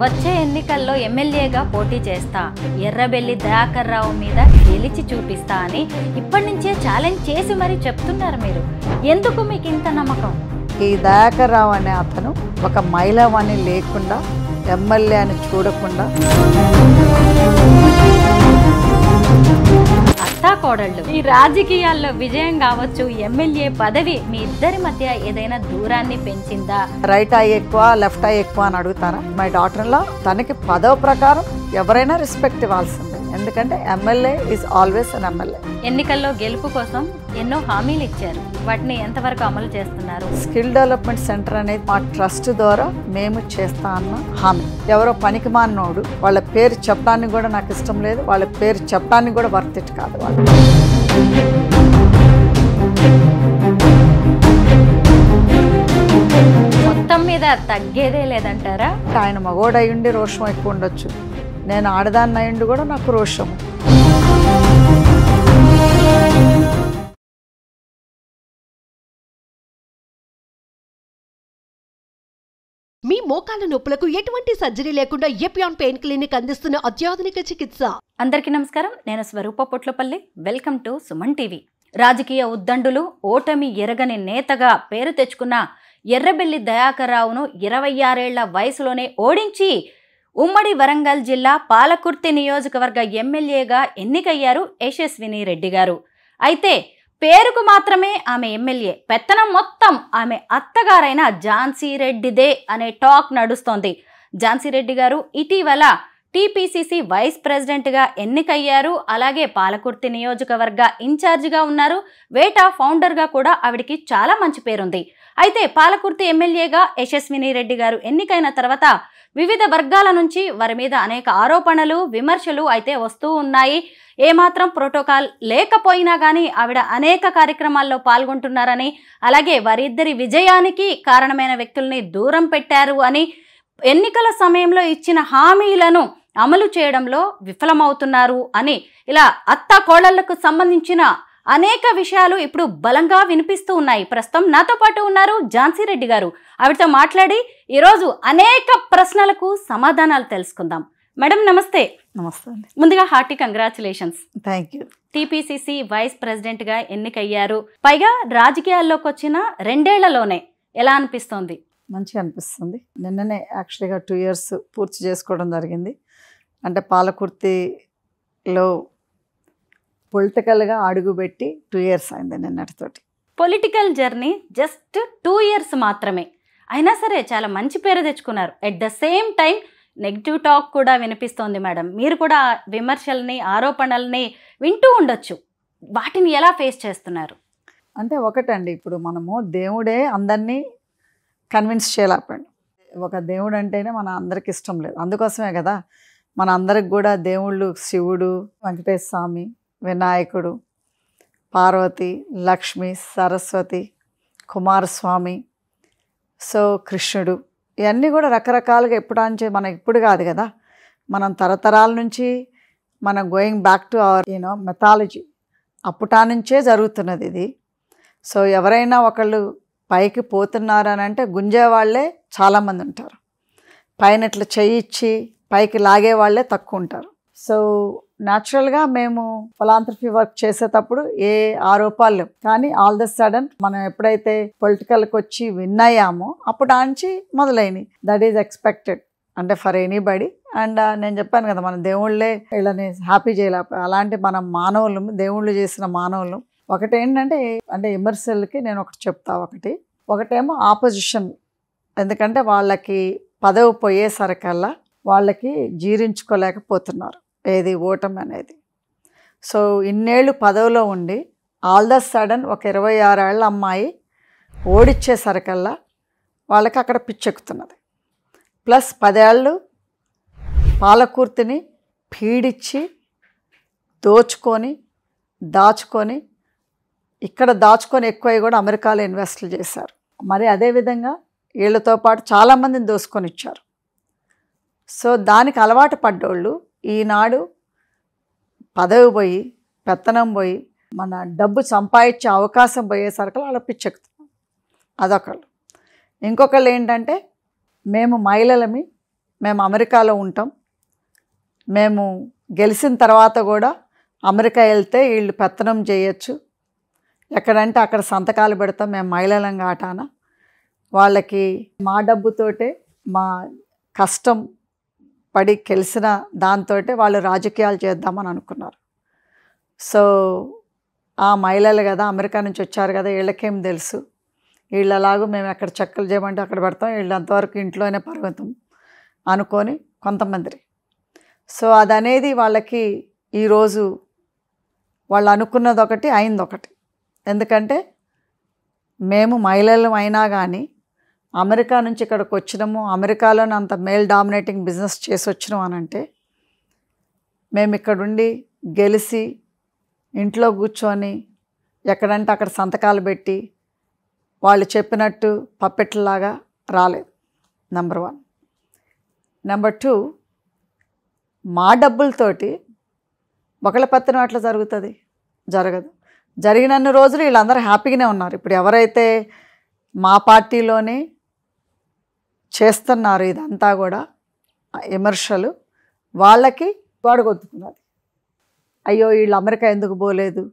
వచ్చే ఎన్నికల్లో ఎమ్మెల్యేగా పోటీ చేస్తా, ఎర్రబెల్లి దయాకర్ రావు మీద గెలిచి చూపిస్తా అని ఇప్పటి నుంచే ఛాలెంజ్ చేసి మరీ చెప్తున్నారు మీరు. ఎందుకు మీకు ఇంత నమ్మకం? ఈ దయాకర్ రావు అనే అతను ఒక మహిళవని లేకుండా, ఎమ్మెల్యే అని చూడకుండా అత్తా కోడళ్ళు ఈ రాజకీయాల్లో విజయం కావచ్చు, ఎమ్మెల్యే పదవి మీ ఇద్దరి మధ్య ఏదైనా దూరాన్ని పెంచిందా? రైట్ ఐ ఎక్కువ, లెఫ్ట్ ఐ ఎక్కువ అని అడుగుతారా? మై డాటర్లో తనకి పదవి ప్రకారం ఎవరైనా రెస్పెక్ట్ ఇవ్వాల్సిందే. ఎందుకంటే MLA is always an MLA. ఎన్నికల్లో గెలుపు కోసం ఎన్నో హామీలు ఇచ్చారు, వాటిని ఎంతవరకు అమలు చేస్తున్నారు? స్కిల్ డెవలప్మెంట్ సెంటర్ అనేది మా ట్రస్ట్ ద్వారా మేము చేస్తా అన్న హామీ. ఎవరో పనికి మానోడు వాళ్ళ పేరు చెప్పడానికి కూడా నాకు ఇష్టం లేదు, వాళ్ళ పేరు చెప్పడానికి కూడా వర్త్ ఇట్ కాదు. వాళ్ళు మొత్తం మీద తగ్గేదే లేదంటారా? ఆయన మగోడు అయ్యుండి రోషం ఎక్కువ ఉండొచ్చు, నేను ఆడదాన్ని అయ్యుండి కూడా నాకు రోషం. మీ మోకాళ్ళ నొప్పులకు ఎటువంటి సర్జరీ లేకుండా ఎపియాన్ పెయిన్ క్లినిక్ అందిస్తున్న అత్యాధునిక చికిత్స. అందరికీ నమస్కారం, నేను Swaroopa Potlapalli. Welcome to Suman TV. రాజకీయ ఉద్దండులు, ఓటమి ఎరగని నేతగా పేరు తెచ్చుకున్న ఎర్రబెల్లి దయాకర్ రావును 26 ఏళ్ల వయసులోనే ఓడించి ఉమ్మడి వరంగల్ జిల్లా పాలకుర్తి నియోజకవర్గ ఎమ్మెల్యేగా ఎన్నికయ్యారు యశస్విని రెడ్డి గారు. అయితే పేరుకు మాత్రమే ఆమె ఎమ్మెల్యే, పెత్తనం మొత్తం ఆమె అత్తగారైన ఝాన్సీ రెడ్డిదే అనే టాక్ నడుస్తోంది. ఝాన్సీ రెడ్డి గారు ఇటీవల టీపీసీసీ వైస్ ప్రెసిడెంట్గా ఎన్నికయ్యారు. అలాగే పాలకుర్తి నియోజకవర్గ ఇన్ఛార్జిగా ఉన్నారు. వేటా ఫౌండర్గా కూడా ఆవిడికి చాలా మంచి పేరుంది. అయితే పాలకుర్తి ఎమ్మెల్యేగా యశస్విని రెడ్డి గారు ఎన్నికైన తర్వాత వివిధ వర్గాల నుంచి వారి మీద అనేక ఆరోపణలు, విమర్శలు అయితే వస్తూ ఉన్నాయి. ఏమాత్రం ప్రోటోకాల్ లేకపోయినా కానీ ఆవిడ అనేక కార్యక్రమాల్లో పాల్గొంటున్నారని, అలాగే వారిద్దరి విజయానికి కారణమైన వ్యక్తుల్ని దూరం పెట్టారు అని, ఎన్నికల సమయంలో ఇచ్చిన హామీలను అమలు చేయడంలో విఫలమవుతున్నారు అని, ఇలా అత్త కోడళ్లకు సంబంధించిన అనేక విషయాలు ఇప్పుడు బలంగా వినిపిస్తూ ఉన్నాయి. ప్రస్తుతం నాతో పాటు ఉన్నారు ఝాన్సీ రెడ్డి గారు. ఆవిడతో మాట్లాడి ఈరోజు అనేక ప్రశ్నలకు సమాధానాలు తెలుసుకుందాం. మేడం నమస్తే. నమస్తే అండి. ముందుగా hearty congratulations. Thank you. TPCC vice ప్రెసిడెంట్గా ఎన్నికయ్యారు, పైగా రాజకీయాల్లోకి వచ్చిన 2 ఏళ్లలోనే. ఎలా అనిపిస్తోంది? మంచిగా అనిపిస్తుంది. నిన్ననే యాక్చువల్గా 2 years పూర్తి చేసుకోవడం జరిగింది. అంటే పాలకుర్తిలో పొలిటికల్గా అడుగుపెట్టి 2 years అయింది నిన్నటితోటి. పొలిటికల్ జర్నీ జస్ట్ 2 years మాత్రమే అయినా సరే చాలా మంచి పేరు తెచ్చుకున్నారు. At the same time negative talk కూడా వినిపిస్తోంది. మేడం, మీరు కూడా విమర్శల్ని, ఆరోపణల్ని వింటూ ఉండొచ్చు. వాటిని ఎలా ఫేస్ చేస్తున్నారు? అంటే ఒకటండి, ఇప్పుడు మనము దేవుడే అందరినీ కన్విన్స్ చేయలేకపోయాడు. ఒక దేవుడు అంటేనే మన అందరికి ఇష్టం లేదు. అందుకోసమే కదా మన అందరికి కూడా దేవుళ్ళు శివుడు, వెంకటేశ్వర స్వామి, వినాయకుడు, పార్వతి, లక్ష్మి, సరస్వతి, కుమారస్వామి, సో కృష్ణుడు, ఇవన్నీ కూడా రకరకాలుగా ఇప్పుడు కాదు కదా, మనం తరతరాల నుంచి మనం going back to our methodology, అప్పుటా నుంచే జరుగుతున్నది ఇది. సో ఎవరైనా ఒకళ్ళు పైకి పోతున్నారని అంటే గుంజేవాళ్లే చాలామంది ఉంటారు, పైన ఇట్లా చెయ్యిచ్చి పైకి లాగే వాళ్ళే తక్కువ ఉంటారు. సో న్యాచురల్గా మేము ఫిలాంథ్రఫీ వర్క్ చేసేటప్పుడు ఏ ఆరోపాలు లేవు. కానీ ఆల్ ద సడన్ మనం ఎప్పుడైతే పొలిటికల్కి వచ్చి విన్ అయ్యామో అప్పుడు ఆంచి మొదలైనవి. దట్ ఈజ్ ఎక్స్పెక్టెడ్ అంటే ఫర్ ఎనీబడి. అండ్ నేను చెప్పాను కదా, మన దేవుళ్ళే వీళ్ళని హ్యాపీ చేయలేకపోయి, అలాంటి మనం మానవులు, దేవుళ్ళు చేసిన మానవులు. ఒకటేంటంటే అంటే విమర్శలకి నేను ఒకటి చెప్తా. ఒకటేమో ఆపోజిషన్, ఎందుకంటే వాళ్ళకి పదవి పోయేసరికల్లా వాళ్ళకి జీర్ణించుకోలేకపోతున్నారు ఏది ఓటమి అనేది. సో ఇన్నేళ్ళు పదవిలో ఉండి ఆల్ ద సడన్ ఒక 26 ఏళ్ల అమ్మాయి ఓడిచ్చేసరికల్లా వాళ్ళకి అక్కడ పిచ్చెక్కుతున్నది. ప్లస్ 10 ఏళ్ళు పాలకుర్తిని పీడిచ్చి దోచుకొని దాచుకొని, ఇక్కడ దాచుకొని ఎక్కువ కూడా అమెరికాలో ఇన్వెస్ట్లు చేశారు. మరి అదేవిధంగా వీళ్ళతో పాటు చాలామందిని దోసుకొని ఇచ్చారు. సో దానికి అలవాటు పడ్డోళ్ళు ఈనాడు పదవి పోయి, పెత్తనం పోయి, మన డబ్బు సంపాదించే అవకాశం పోయేసరికి వాళ్ళ పిచ్చెక్కుతున్నాం. అదొకళ్ళు. ఇంకొకళ్ళు ఏంటంటే మేము మహిళలమి, మేము అమెరికాలో ఉంటాం, మేము గెలిచిన తర్వాత కూడా అమెరికా వెళ్తే వీళ్ళు పెత్తనం చేయొచ్చు, ఎక్కడంటే అక్కడ సంతకాలు పెడతాం, మేము మహిళలంగా ఆటాన వాళ్ళకి మా డబ్బుతోటే మా కష్టం పడి గెలిచిన దాంతో వాళ్ళు రాజకీయాలు చేద్దామని అనుకున్నారు. సో ఆ మహిళలు కదా, అమెరికా నుంచి వచ్చారు కదా, వీళ్ళకేం తెలుసు, వీళ్ళలాగూ మేము ఎక్కడ చెక్కలు చేయమంటే అక్కడ పెడతాం, వీళ్ళు అంతవరకు ఇంట్లోనే పరిమితం అనుకొని కొంతమంది. సో అదనేది వాళ్ళకి ఈరోజు వాళ్ళు అనుకున్నది ఒకటి అయింది ఒకటి. ఎందుకంటే మేము మహిళలు అయినా కానీ అమెరికా నుంచి ఇక్కడికి వచ్చినాము, అమెరికాలోనే అంత మేల్ డామినేటింగ్ బిజినెస్ చేసి వచ్చినాం అని అంటే మేము ఇక్కడుండి గెలిచి ఇంట్లో కూర్చొని ఎక్కడంటే అక్కడ సంతకాలు పెట్టి వాళ్ళు చెప్పినట్టు పప్పెట్లలాగా రాలేదు. నెంబర్ 1. నెంబర్ 2, మా డబ్బులతోటి ఒకళ్ళ పెత్తనం అట్లా జరుగుతుంది? జరగదు. జరిగినన్ని రోజులు వీళ్ళందరూ హ్యాపీగానే ఉన్నారు. ఇప్పుడు ఎవరైతే మా పార్టీలోనే చేస్తున్నారు ఇదంతా కూడా విమర్శలు, వాళ్ళకి గొడుగొత్తుకున్నది, అయ్యో వీళ్ళు అమెరికా ఎందుకు పోలేదు.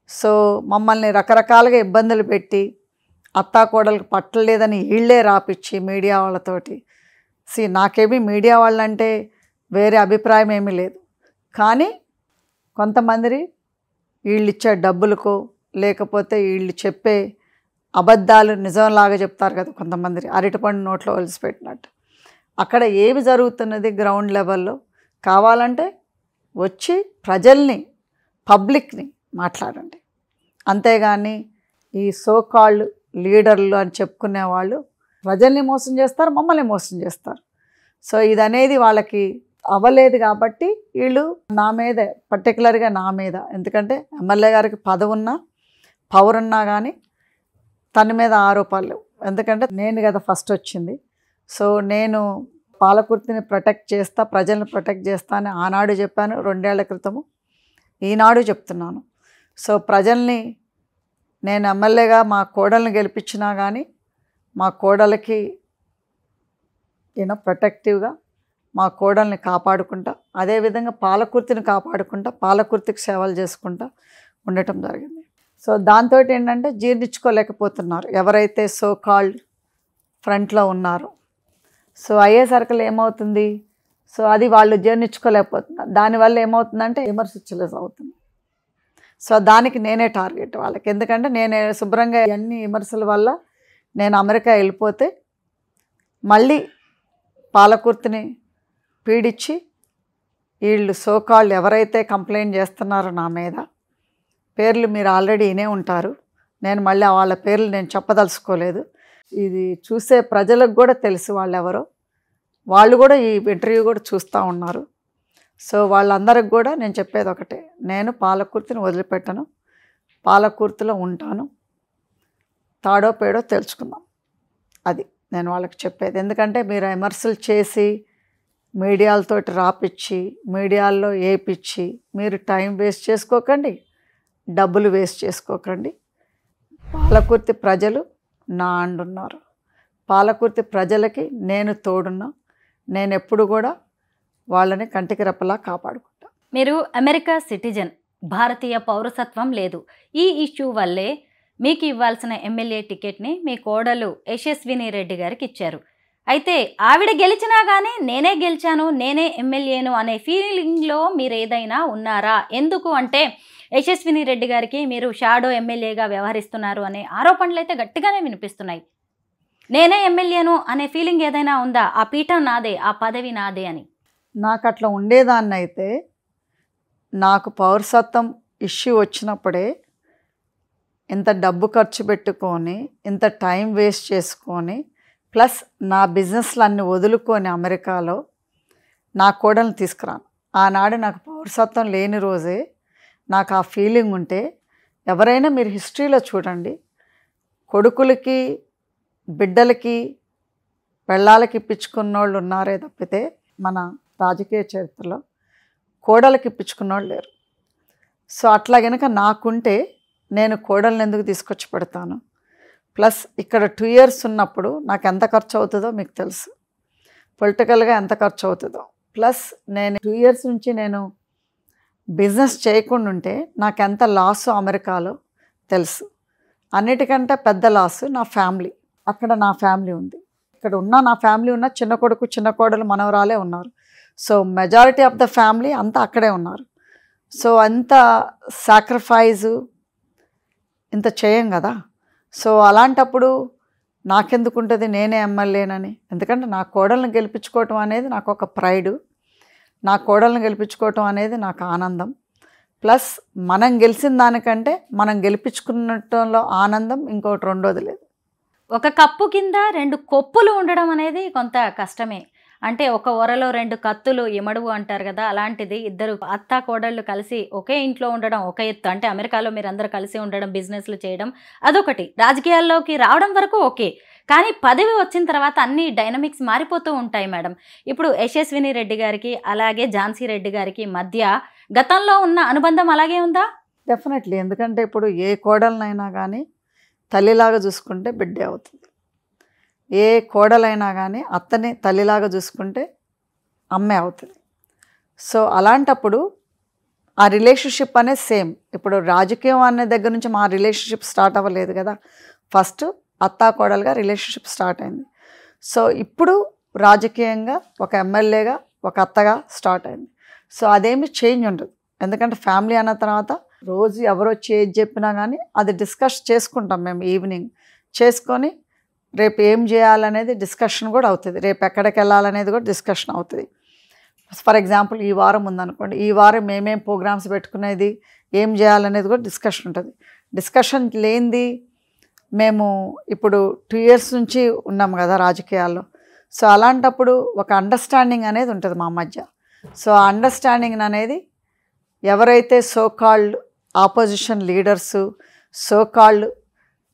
సో మమ్మల్ని రకరకాలుగా ఇబ్బందులు పెట్టి అత్తాకోడలకు పట్టలేదని వీళ్ళే రాపిచ్చి మీడియా వాళ్ళతోటి. నాకేమీ మీడియా వాళ్ళంటే వేరే అభిప్రాయం ఏమీ లేదు, కానీ కొంతమంది వీళ్ళు ఇచ్చే డబ్బులకో లేకపోతే వీళ్ళు చెప్పే అబద్ధాలు నిజంలాగా చెప్తారు కదా కొంతమంది, అరటిపండు నోట్లో ఒలిసిపెట్టినట్టు. అక్కడ ఏమి జరుగుతున్నది గ్రౌండ్ లెవెల్లో కావాలంటే వచ్చి ప్రజల్ని, పబ్లిక్ని మాట్లాడండి. అంతేగాని ఈ సోకాళ్ళు లీడర్లు అని చెప్పుకునే వాళ్ళు ప్రజల్ని మోసం చేస్తారు, మమ్మల్ని మోసం చేస్తారు. సో ఇదనేది వాళ్ళకి అవ్వలేదు కాబట్టి వీళ్ళు నా మీద, పర్టికులర్గా నా మీద, ఎందుకంటే ఎమ్మెల్యే గారికి పదవి ఉన్నా పవర్ ఉన్నా కానీ తన మీద ఆరోపణలు లేవు. ఎందుకంటే నేను కదా ఫస్ట్ వచ్చింది. సో నేను పాలకుర్తిని ప్రొటెక్ట్ చేస్తా, ప్రజల్ని ప్రొటెక్ట్ చేస్తా అని ఆనాడు చెప్పాను, 2 ఏళ్ల క్రితము, ఈనాడు చెప్తున్నాను. సో ప్రజల్ని నేను ఎమ్మెల్యేగా మా కోడల్ని గెలిపించినా కానీ మా కోడలకి ప్రొటెక్టివ్గా మా కోడల్ని కాపాడుకుంటా, అదేవిధంగా పాలకుర్తిని కాపాడుకుంటా, పాలకుర్తికి సేవలు చేసుకుంటా ఉండటం జరిగింది. సో దాంతో ఏంటంటే జీర్ణించుకోలేకపోతున్నారు ఎవరైతే సో కాల్డ్ ఫ్రంట్లో ఉన్నారో. సో అయ్యే సర్కిల్ ఏమవుతుంది, సో అది వాళ్ళు జీర్ణించుకోలేకపోతున్నారు. దానివల్ల ఏమవుతుందంటే విమర్శించలేస్ అవుతుంది. సో దానికి నేనే టార్గెట్ వాళ్ళకి. ఎందుకంటే నేను శుభ్రంగా అన్ని విమర్శల వల్ల నేను అమెరికా వెళ్ళిపోతే మళ్ళీ పాలకుర్తిని పీడించి వీళ్ళు సోకాళ్ళు ఎవరైతే కంప్లైంట్ చేస్తున్నారో నా మీద, పేర్లు మీరు ఆల్రెడీ వినే ఉంటారు, నేను మళ్ళీ వాళ్ళ పేర్లు నేను చెప్పదలుచుకోలేదు. ఇది చూసే ప్రజలకు కూడా తెలుసు వాళ్ళు ఎవరో, వాళ్ళు కూడా ఈ ఇంటర్వ్యూ కూడా చూస్తూ ఉన్నారు. సో వాళ్ళందరికి కూడా నేను చెప్పేది ఒకటే, నేను పాలకుర్తిని వదిలిపెట్టను, పాలకుర్తిలో ఉంటాను, తాడో పేడో తెలుసుకుందాం. అది నేను వాళ్ళకి చెప్పేది. ఎందుకంటే మీరు విమర్శలు చేసి మీడియాలతోటి రాపిచ్చి మీడియాల్లో ఏపిచ్చి మీరు టైం వేస్ట్ చేసుకోకండి, డబ్బులు వేస్ట్ చేసుకోకండి. పాలకుర్తి ప్రజలు నా అండున్నారు, పాలకుర్తి ప్రజలకి నేను తోడున్నా, నేను ఎప్పుడు కూడా వాళ్ళని కంటికి రెప్పలా కాపాడుకుంటా. మీరు అమెరికా సిటిజన్, భారతీయ పౌరసత్వం లేదు. ఈ ఇష్యూ వల్లే మీకు ఇవ్వాల్సిన ఎమ్మెల్యే టికెట్ని మీ కోడలు యశస్విని రెడ్డి గారికి ఇచ్చారు. అయితే ఆవిడ గెలిచినా కానీ నేనే గెలిచాను, నేనే ఎమ్మెల్యేను అనే ఫీలింగ్లో మీరు ఏదైనా ఉన్నారా? ఎందుకు అంటే యశస్విని రెడ్డి గారికి మీరు షాడో ఎమ్మెల్యేగా వ్యవహరిస్తున్నారు అనే ఆరోపణలు అయితే గట్టిగానే వినిపిస్తున్నాయి. నేనే ఎమ్మెల్యేను అనే ఫీలింగ్ ఏదైనా ఉందా? ఆ పీఠం నాదే, ఆ పదవి నాదే అని. నాకు అట్లా ఉండేదాన్ని. అయితే నాకు పౌరసత్వం ఇష్యూ వచ్చినప్పుడే ఇంత డబ్బు ఖర్చు పెట్టుకొని, ఇంత టైం వేస్ట్ చేసుకొని, ప్లస్ నా బిజినెస్లు అన్నీ వదులుకొని అమెరికాలో నా కోడల్ని తీసుకురాను. ఆనాడు నాకు పౌరసత్వం లేని రోజే నాకు ఆ ఫీలింగ్ ఉంటే, ఎవరైనా మీరు హిస్టరీలో చూడండి, కొడుకులకి బిడ్డలకి పెళ్ళాలకి ఇప్పించుకున్న వాళ్ళు ఉన్నారే తప్పితే మన రాజకీయ చరిత్రలో కోడలకి ఇప్పించుకున్న వాళ్ళు లేరు. సో అట్లా కనుక నాకుంటే నేను కోడల్ని ఎందుకు తీసుకొచ్చి పెడతాను? ప్లస్ ఇక్కడ 2 years ఉన్నప్పుడు నాకు ఎంత ఖర్చు అవుతుందో మీకు తెలుసు. పొలిటికల్గా ఎంత ఖర్చు అవుతుందో, ప్లస్ నేను 2 years నుంచి నేను బిజినెస్ చేయకుండా ఉంటే నాకు ఎంత లాస్ అమెరికాలో తెలుసు. అన్నిటికంటే పెద్ద లాస్ నా ఫ్యామిలీ. అక్కడ నా ఫ్యామిలీ ఉంది, ఇక్కడ ఉన్న నా ఫ్యామిలీ ఉన్న చిన్న కొడుకు చిన్న కోడలు మనవరాలే ఉన్నారు. So majority of the family అంతా అక్కడే ఉన్నారు. సో అంత సాక్రిఫైజు ఇంత చేయం కదా. సో అలాంటప్పుడు నాకెందుకు ఉంటుంది నేనే ఎమ్మెల్యేనని? ఎందుకంటే నా కోడలను గెలిపించుకోవటం అనేది నాకు ఒక ప్రైడు, నా కోడలను గెలిపించుకోవటం అనేది నాకు ఆనందం. ప్లస్ మనం గెలిచిన దానికంటే మనం గెలిపించుకున్నటంలో ఆనందం ఇంకోటి రెండోది లేదు. ఒక కప్పు కింద 2 కొప్పులు ఉండడం అనేది కొంత కష్టమే. అంటే ఒక ఒరలో 2 కత్తులు ఎమడువు అంటారు కదా, అలాంటిది ఇద్దరు అత్త కోడళ్ళు కలిసి ఒకే ఇంట్లో ఉండడం ఒక ఎత్తు. అంటే అమెరికాలో మీరు అందరూ కలిసి ఉండడం, బిజినెస్లు చేయడం అదొకటి. రాజకీయాల్లోకి రావడం వరకు ఓకే, కానీ పదవి వచ్చిన తర్వాత అన్ని డైనమిక్స్ మారిపోతూ ఉంటాయి మేడం. ఇప్పుడు యశస్విని రెడ్డి గారికి అలాగే ఝాన్సీ రెడ్డి గారికి మధ్య గతంలో ఉన్న అనుబంధం అలాగే ఉందా? డెఫినెట్లీ. ఎందుకంటే ఇప్పుడు ఏ కోడలనైనా కానీ తల్లిలాగా చూసుకుంటే బిడ్డే అవుతుంది, ఏ కోడలైనా కానీ అత్తని తల్లిలాగా చూసుకుంటే అమ్మే అవుతుంది. సో అలాంటప్పుడు ఆ రిలేషన్షిప్ అనేది సేమ్. ఇప్పుడు రాజకీయం అనే దగ్గర నుంచి మా రిలేషన్షిప్ స్టార్ట్ అవ్వలేదు కదా, ఫస్ట్ అత్తా కోడలుగా రిలేషన్షిప్ స్టార్ట్ అయింది. సో ఇప్పుడు రాజకీయంగా ఒక ఎమ్మెల్యేగా ఒక అత్తగా స్టార్ట్ అయింది. సో అదేమి చేంజ్ ఉండదు, ఎందుకంటే ఫ్యామిలీ అన్న తర్వాత రోజు ఎవరు వచ్చి ఏది చెప్పినా కానీ అది డిస్కస్ చేసుకుంటాం మేము. ఈవినింగ్ చేసుకొని రేపు ఏం చేయాలనేది డిస్కషన్ కూడా అవుతుంది, రేపు ఎక్కడికి వెళ్ళాలనేది కూడా డిస్కషన్ అవుతుంది. ఫర్ ఎగ్జాంపుల్ ఈ వారం ఉందనుకోండి, ఈ వారం మేమేం ప్రోగ్రామ్స్ పెట్టుకునేది, ఏం చేయాలనేది కూడా డిస్కషన్ ఉంటుంది. డిస్కషన్ లేనిది మేము ఇప్పుడు 2 years నుంచి ఉన్నాము కదా రాజకీయాల్లో. సో అలాంటప్పుడు ఒక అండర్స్టాండింగ్ అనేది ఉంటుంది మా మధ్య. సో ఆ అండర్స్టాండింగ్ అనేది ఎవరైతే సోకాల్డ్ ఆపోజిషన్ లీడర్సు, సోకాల్డ్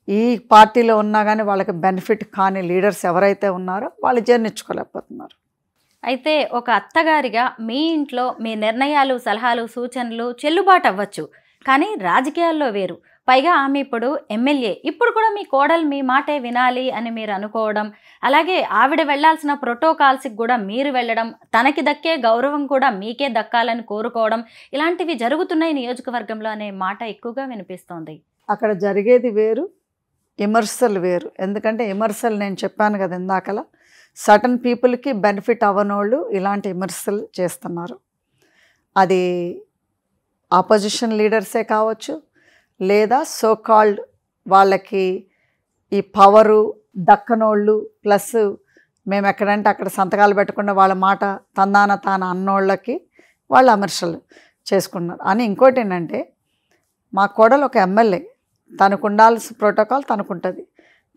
ఈ పార్టీలో ఉన్నా కానీ వాళ్ళకి బెనిఫిట్ కాని లీడర్స్ ఎవరైతే ఉన్నారో వాళ్ళు జీర్ణించుకోలేకపోతున్నారు. అయితే ఒక అత్తగారిగా మీ ఇంట్లో మీ నిర్ణయాలు, సలహాలు, సూచనలు చెల్లుబాటు అవ్వచ్చు, కానీ రాజకీయాల్లో వేరు. పైగా ఆమె ఇప్పుడు ఎమ్మెల్యే. ఇప్పుడు కూడా మీ కోడలు మీ మాటే వినాలి అని మీరు అనుకోవడం, అలాగే ఆవిడ వెళ్లాల్సిన ప్రోటోకాల్స్కి కూడా మీరు వెళ్ళడం, తనకి దక్కే గౌరవం కూడా మీకే దక్కాలని కోరుకోవడం, ఇలాంటివి జరుగుతున్నాయి నియోజకవర్గంలో అనే మాట ఎక్కువగా వినిపిస్తోంది. అక్కడ జరిగేది వేరు, విమర్శలు వేరు. ఎందుకంటే విమర్శలు నేను చెప్పాను కదా ఇందాకలా, సర్టన్ పీపుల్కి బెనిఫిట్ అవ్వనోళ్ళు ఇలాంటి విమర్శలు చేస్తున్నారు. అది ఆపోజిషన్ లీడర్సే కావచ్చు, లేదా సోకాల్డ్ వాళ్ళకి ఈ పవరు దక్కనోళ్ళు, ప్లస్ మేము ఎక్కడంటే అక్కడ సంతకాలు పెట్టకుండా వాళ్ళ మాట తందాన తాన అన్నోళ్ళకి వాళ్ళు విమర్శలు చేసుకున్నారు. అని ఇంకోటి ఏంటంటే మా కోడలు ఒక ఎమ్మెల్యే, తనకు ఉండాల్సిన ప్రోటోకాల్ తనకుంటుంది,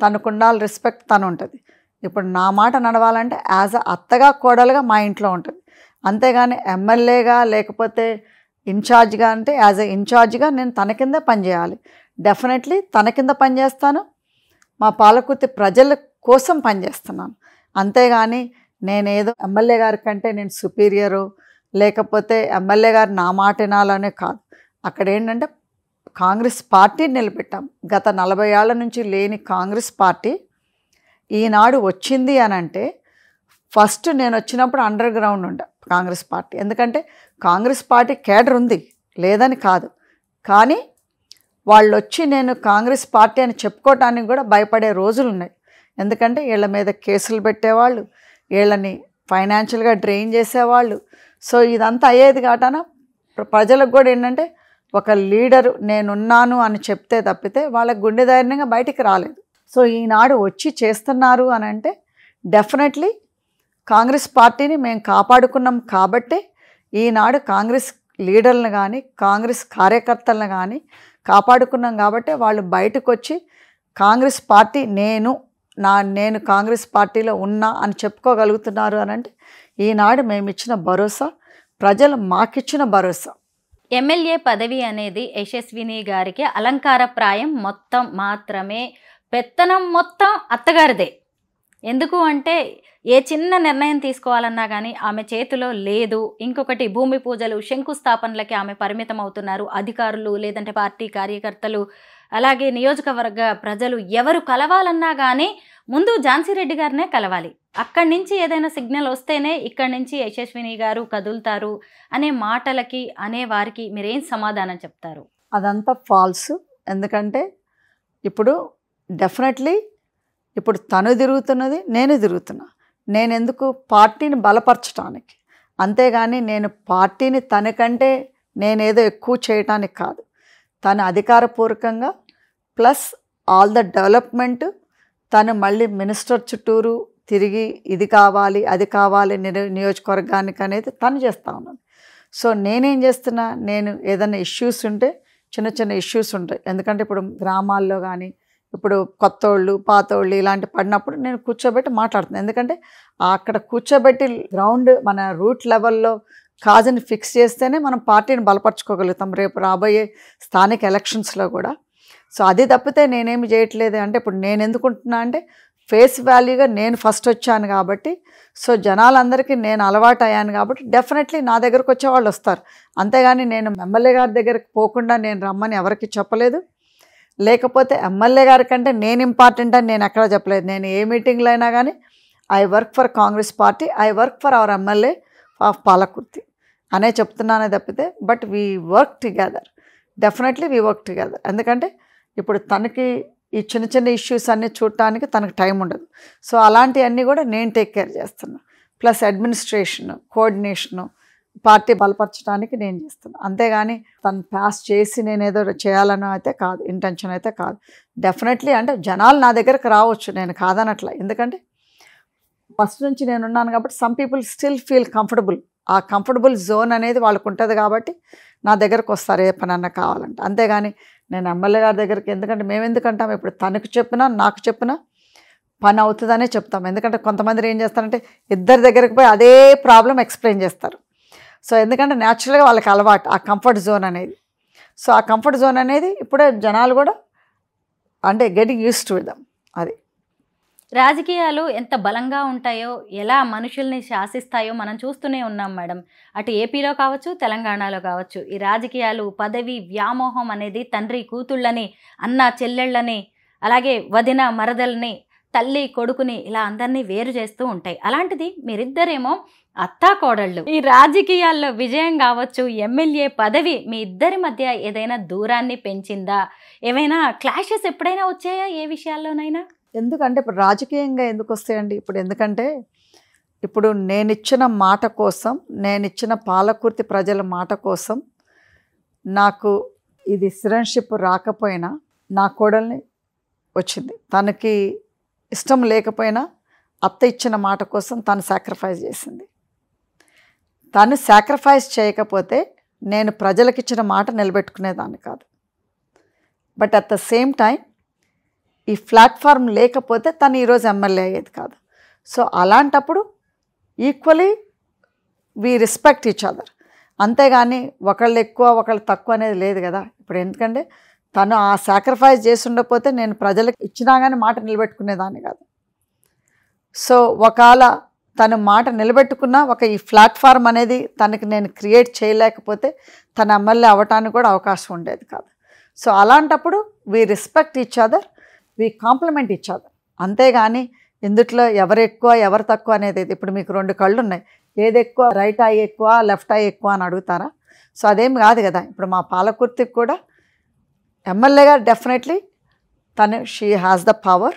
తనకు ఉండాలి రెస్పెక్ట్ తను ఉంటుంది. ఇప్పుడు నా మాట నడవాలంటే యాజ్ అ అత్తగా కోడలుగా మా ఇంట్లో ఉంటుంది, అంతేగాని ఎమ్మెల్యేగా లేకపోతే ఇన్ఛార్జ్గా అంటే యాజ్ ఎ ఇన్ఛార్జ్గా నేను తన కిందే పనిచేయాలి. డెఫినెట్లీ తన కింద పనిచేస్తాను, మా పాలకుర్తి ప్రజల కోసం పనిచేస్తున్నాను. అంతేగాని నేనేదో ఎమ్మెల్యే గారి కంటే నేను సుపీరియరు, లేకపోతే ఎమ్మెల్యే గారు నా మాట వినాలనే కాదు. అక్కడ ఏంటంటే కాంగ్రెస్ పార్టీని నిలబెట్టాం. గత 40 ఏళ్ల నుంచి లేని కాంగ్రెస్ పార్టీ ఈనాడు వచ్చింది అని అంటే, ఫస్ట్ నేను వచ్చినప్పుడు అండర్ గ్రౌండ్ ఉండే కాంగ్రెస్ పార్టీ. ఎందుకంటే కాంగ్రెస్ పార్టీ కేడర్ ఉంది, లేదని కాదు, కానీ వాళ్ళు వచ్చి నేను కాంగ్రెస్ పార్టీ అని చెప్పుకోవటానికి కూడా భయపడే రోజులు ఉన్నాయి. ఎందుకంటే వీళ్ళ మీద కేసులు పెట్టేవాళ్ళు, వీళ్ళని ఫైనాన్షియల్గా డ్రైన్ చేసేవాళ్ళు. సో ఇదంతా అయ్యేది కాటన ప్రజలకు కూడా ఏంటంటే ఒక లీడరు నేనున్నాను అని చెప్తే తప్పితే వాళ్ళకి గుండె ధైర్యంగా బయటికి రాలేదు. సో ఈనాడు వచ్చి చేస్తున్నారు అని అంటే డెఫినెట్లీ కాంగ్రెస్ పార్టీని మేము కాపాడుకున్నాం కాబట్టే ఈనాడు కాంగ్రెస్ లీడర్లను కానీ కాంగ్రెస్ కార్యకర్తలను కానీ కాపాడుకున్నాం కాబట్టే వాళ్ళు బయటకు వచ్చి కాంగ్రెస్ పార్టీ నేను కాంగ్రెస్ పార్టీలో ఉన్నా అని చెప్పుకోగలుగుతున్నారు అని అంటే ఈనాడు మేము ఇచ్చిన భరోసా, ప్రజలు మాకిచ్చిన భరోసా. ఎమ్మెల్యే పదవి అనేది యశస్విని గారికి అలంకారప్రాయం మొత్తం మాత్రమే, పెత్తనం మొత్తం అత్తగారిదే. ఎందుకు అంటే ఏ చిన్న నిర్ణయం తీసుకోవాలన్నా కానీ ఆమె చేతిలో లేదు. ఇంకొకటి భూమి పూజలు, శంకుస్థాపనలకి ఆమె పరిమితం అవుతున్నారు. అధికారులు లేదంటే పార్టీ కార్యకర్తలు అలాగే నియోజకవర్గ ప్రజలు ఎవరు కలవాలన్నా కానీ ముందు ఝాన్సీ రెడ్డి గారినే కలవాలి, అక్కడి నుంచి ఏదైనా సిగ్నల్ వస్తేనే ఇక్కడి నుంచి యశస్విని గారు కదులుతారు అనే మాటలకి అనే వారికి మీరేం సమాధానం చెప్తారు? అదంతా ఫాల్స్. ఎందుకంటే ఇప్పుడు డెఫినెట్లీ ఇప్పుడు తను తిరుగుతున్నది, నేను తిరుగుతున్నా. నేను ఎందుకు పార్టీని బలపరచడానికి, అంతేగాని నేను పార్టీని తనకంటే నేనేదో ఎక్కువ చేయటానికి కాదు. తను అధికారపూర్వకంగా ప్లస్ ఆల్ ద డెవలప్మెంట్, తను మళ్ళీ మినిస్టర్ చుట్టూరు తిరిగి ఇది కావాలి అది కావాలి నియోజకవర్గానికి అనేది తను చేస్తూ ఉన్నాను. సో నేనేం చేస్తున్నా, నేను ఏదైనా ఇష్యూస్ ఉంటే చిన్న చిన్న ఇష్యూస్ ఉంటాయి. ఎందుకంటే ఇప్పుడు గ్రామాల్లో కానీ ఇప్పుడు కొత్తోళ్ళు పాతోళ్ళు ఇలాంటి పడినప్పుడు నేను కూర్చోబెట్టి మాట్లాడుతున్నాను. ఎందుకంటే అక్కడ కూర్చోబెట్టి గ్రౌండ్ మన రూట్ లెవెల్లో కాజుని ఫిక్స్ చేస్తేనే మనం పార్టీని బలపరచుకోగలుగుతాం రేపు రాబోయే స్థానిక ఎలక్షన్స్లో కూడా. సో అది తప్పితే నేనేమి చేయట్లేదు. అంటే ఇప్పుడు నేను ఎందుకుంటున్నా అంటే ఫేస్ వాల్యూగా నేను ఫస్ట్ వచ్చాను కాబట్టి, సో జనాలందరికీ నేను అలవాటు అయ్యాను కాబట్టి డెఫినెట్లీ నా దగ్గరకు వచ్చే వాళ్ళు వస్తారు. అంతేగాని నేను ఎమ్మెల్యే గారి దగ్గరికి పోకుండా నేను రమ్మని ఎవరికి చెప్పలేదు, లేకపోతే ఎమ్మెల్యే గారి కంటే నేను ఇంపార్టెంట్ అని నేను ఎక్కడ చెప్పలేదు. నేను ఏ మీటింగ్లో అయినా కానీ I work for Congress party, I work for hour MLA of Palakurthi అనే చెప్తున్నానే తప్పితే, but we work together, definitely we work together. ఎందుకంటే ఇప్పుడు తనకి ఈ చిన్న చిన్న ఇష్యూస్ అన్నీ చూడటానికి తనకు టైం ఉండదు. సో అలాంటివన్నీ కూడా నేను టేక్ కేర్ చేస్తున్నా. ప్లస్ అడ్మినిస్ట్రేషన్ కోఆర్డినేషను పార్టీ బలపరచడానికి నేను చేస్తున్నాను. అంతేగాని తను పాస్ చేసి నేను ఏదో చేయాలని అయితే కాదు, ఇంటెన్షన్ అయితే కాదు. డెఫినెట్లీ అంటే జనాలు నా దగ్గరకు రావచ్చు, నేను కాదనట్లా. ఎందుకంటే ఫస్ట్ నుంచి నేను ఉన్నాను కాబట్టి some people still feel comfortable. ఆ కంఫర్టబుల్ జోన్ అనేది వాళ్ళకు ఉంటుంది కాబట్టి నా దగ్గరకు వస్తారు ఏ పని అన్నా కావాలంటే. అంతేగాని నేను ఎమ్మెల్యే గారి దగ్గరికి ఎందుకంటే మేము ఎందుకంటాం, ఇప్పుడు తనకు చెప్పినా నాకు చెప్పినా పని అవుతుందనే చెప్తాం. ఎందుకంటే కొంతమంది ఏం చేస్తారంటే ఇద్దరి దగ్గరికి పోయి అదే ప్రాబ్లం ఎక్స్ప్లెయిన్ చేస్తారు. సో ఎందుకంటే న్యాచురల్గా వాళ్ళకి అలవాటు ఆ కంఫర్ట్ జోన్ అనేది. సో ఆ కంఫర్ట్ జోన్ అనేది ఇప్పుడే జనాలు కూడా అంటే గెటింగ్ యూస్ టు దమ్. అది రాజకీయాలు ఎంత బలంగా ఉంటాయో, ఎలా మనుషుల్ని శాసిస్తాయో మనం చూస్తూనే ఉన్నాం మేడం. అటు ఏపీలో కావచ్చు, తెలంగాణలో కావచ్చు. ఈ రాజకీయాలు పదవి వ్యామోహం అనేది తండ్రి కూతుళ్ళని, అన్న చెల్లెళ్ళని, అలాగే వదిన మరదల్ని, తల్లి కొడుకుని ఇలా అందరినీ వేరు చేస్తూ ఉంటాయి. అలాంటిది మీరిద్దరేమో అత్తా కోడళ్ళు. ఈ రాజకీయాల్లో విజయం కావచ్చు, ఎమ్మెల్యే పదవి మీ ఇద్దరి మధ్య ఏదైనా దూరాన్ని పెంచిందా? ఏమైనా క్లాషెస్ ఎప్పుడైనా వచ్చాయా ఏ విషయాల్లోనైనా? ఎందుకంటే ఇప్పుడు రాజకీయంగా ఎందుకు వస్తాయండి, ఇప్పుడు ఎందుకంటే ఇప్పుడు నేనిచ్చిన మాట కోసం, నేనిచ్చిన పాలకుర్తి ప్రజల మాట కోసం నాకు ఇది సిటిజన్షిప్ రాకపోయినా నా కోడల్ని వచ్చింది. తనకి ఇష్టం లేకపోయినా అత్త ఇచ్చిన మాట కోసం తను సాక్రిఫైస్ చేసింది. తను సాక్రిఫైస్ చేయకపోతే నేను ప్రజలకు ఇచ్చిన మాట నిలబెట్టుకునేదాన్ని కాదు. But at the same time ఈ ప్లాట్ఫామ్ లేకపోతే తను ఈరోజు ఎమ్మెల్యే అయ్యేది కాదు. సో అలాంటప్పుడు equally we respect each other. అంతేగాని ఒకళ్ళు ఎక్కువ ఒకళ్ళు తక్కువ అనేది లేదు కదా. ఇప్పుడు ఎందుకంటే తను ఆ సాక్రిఫైస్ చేసి ఉండకపోతే నేను ప్రజలకు ఇచ్చినా కానీ మాట నిలబెట్టుకునేదాన్ని కాదు. సో ఒకవేళ తను మాట నిలబెట్టుకున్నా ఈ ప్లాట్ఫామ్ అనేది తనకి నేను క్రియేట్ చేయలేకపోతే తన ఎమ్మెల్యే అవ్వటానికి కూడా అవకాశం ఉండేది కాదు. సో అలాంటప్పుడు we respect each other, we compliment each other. అంతేగాని ఇందుట్లో ఎవరు ఎక్కువ ఎవరు తక్కువ అనేది. ఇప్పుడు మీకు 2 కళ్ళు ఉన్నాయి, ఏది ఎక్కువ, రైట్ ఐ ఎక్కువ లెఫ్ట్ ఐ ఎక్కువ అని అడుగుతారా? సో అదేం కాదు కదా. ఇప్పుడు మా పాలకుర్తికి కూడా ఎమ్మెల్యే గారు డెఫినెట్లీ తను she has the power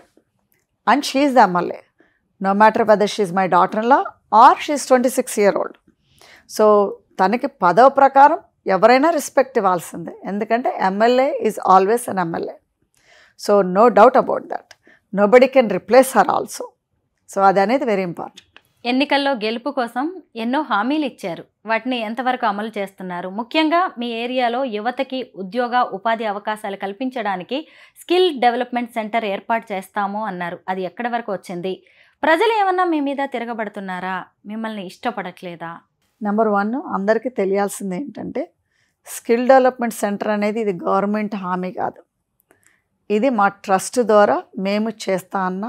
and she is the MLA, no matter whether she is my daughter in law or she is 26 years old. So తనకి పదవి ప్రకారం ఎవరైనా రెస్పెక్ట్ ఇవ్వాల్సిందే. ఎందుకంటే MLA is always an MLA. So no doubt about that, nobody can replace her also. So అది అనేది very important. ఎన్నికల్లో గెలుపు కోసం ఎన్నో హామీలు ఇచ్చారు, వాటిని ఎంతవరకు అమలు చేస్తున్నారు? ముఖ్యంగా మీ ఏరియాలో యువతకి ఉద్యోగ ఉపాధి అవకాశాలు కల్పించడానికి స్కిల్ డెవలప్మెంట్ సెంటర్ ఏర్పాటు చేస్తాము అన్నారు. అది ఎక్కడి వరకు వచ్చింది? ప్రజలు ఏమన్నా మీ మీద తిరగబడుతున్నారా? మిమ్మల్ని ఇష్టపడట్లేదా? నెంబర్ 1 అందరికీ తెలియాల్సింది ఏంటంటే స్కిల్ డెవలప్మెంట్ సెంటర్ అనేది ఇది గవర్నమెంట్ హామీ కాదు. ఇది మా ట్రస్ట్ ద్వారా మేము చేస్తా అన్న,